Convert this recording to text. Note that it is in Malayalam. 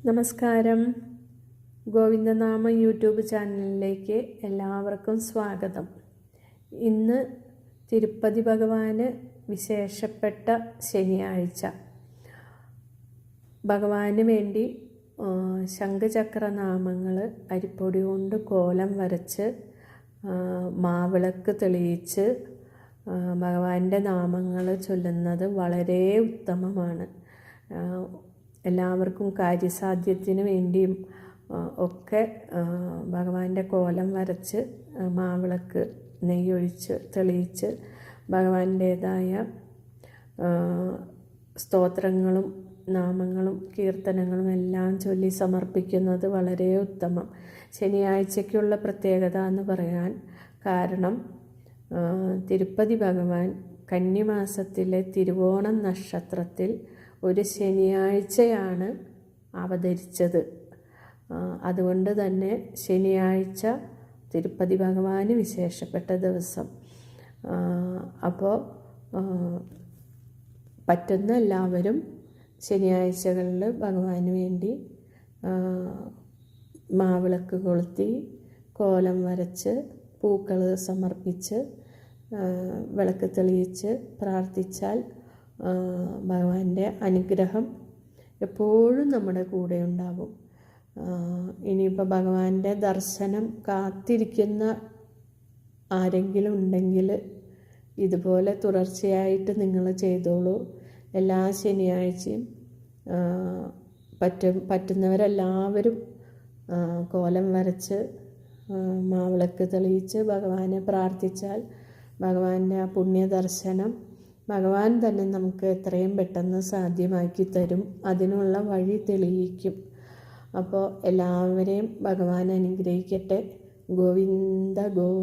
നമസ്കാരം. ഗോവിന്ദനാമ യൂട്യൂബ് ചാനലിലേക്ക് എല്ലാവർക്കും സ്വാഗതം. ഇന്ന് തിരുപ്പതി ഭഗവാന് വിശേഷപ്പെട്ട ശനിയാഴ്ച. ഭഗവാന് വേണ്ടി ശംഖചക്രനാമങ്ങൾ അരിപ്പൊടി കൊണ്ട് കോലം വരച്ച് മാവിളക്ക് തെളിയിച്ച് ഭഗവാന്റെ നാമങ്ങൾ ചൊല്ലുന്നത് വളരെ ഉത്തമമാണ്. എല്ലാവർക്കും കാര്യസാധ്യത്തിന് വേണ്ടിയും ഒക്കെ ഭഗവാന്റെ കോലം വരച്ച് മാവിളക്ക് നെയ്യൊഴിച്ച് തെളിയിച്ച് ഭഗവാന്റേതായ സ്തോത്രങ്ങളും നാമങ്ങളും കീർത്തനങ്ങളും എല്ലാം ചൊല്ലി സമർപ്പിക്കുന്നത് വളരെ ഉത്തമം. ശനിയാഴ്ചയ്ക്കുള്ള പ്രത്യേകത എന്ന് പറയാൻ കാരണം തിരുപ്പതി ഭഗവാൻ കന്നിമാസത്തിലെ തിരുവോണം നക്ഷത്രത്തിൽ ഒരു ശനിയാഴ്ചയാണ് അവതരിച്ചത്. അതുകൊണ്ട് തന്നെ ശനിയാഴ്ച തിരുപ്പതി ഭഗവാന് വിശേഷപ്പെട്ട ദിവസം. അപ്പോൾ പറ്റുന്ന എല്ലാവരും ശനിയാഴ്ചകളിൽ ഭഗവാന് വേണ്ടി മാവിളക്ക് കൊളുത്തി കോലം വരച്ച് പൂക്കൾ സമർപ്പിച്ച് വിളക്ക് തെളിയിച്ച് പ്രാർത്ഥിച്ചാൽ ഭഗവാന്റെ അനുഗ്രഹം എപ്പോഴും നമ്മുടെ കൂടെ ഉണ്ടാവും. ഇനിയിപ്പോൾ ഭഗവാന്റെ ദർശനം കാത്തിരിക്കുന്ന ആരെങ്കിലും ഉണ്ടെങ്കിൽ ഇതുപോലെ തുടർച്ചയായിട്ട് നിങ്ങൾ ചെയ്തോളൂ. എല്ലാ ശനിയാഴ്ചയും പറ്റുന്നവരെല്ലാവരും കോലം വരച്ച് മാവിളക്ക് തെളിയിച്ച് ഭഗവാനെ പ്രാർത്ഥിച്ചാൽ ഭഗവാന്റെ ആ പുണ്യദർശനം ഭഗവാൻ തന്നെ നമുക്ക് എത്രയും പെട്ടെന്ന് സാധ്യമാക്കി തരും. അതിനുള്ള വഴി തെളിയിക്കും. അപ്പോൾ എല്ലാവരെയും ഭഗവാൻ അനുഗ്രഹിക്കട്ടെ. ഗോവിന്ദ ഗോവിന്ദ.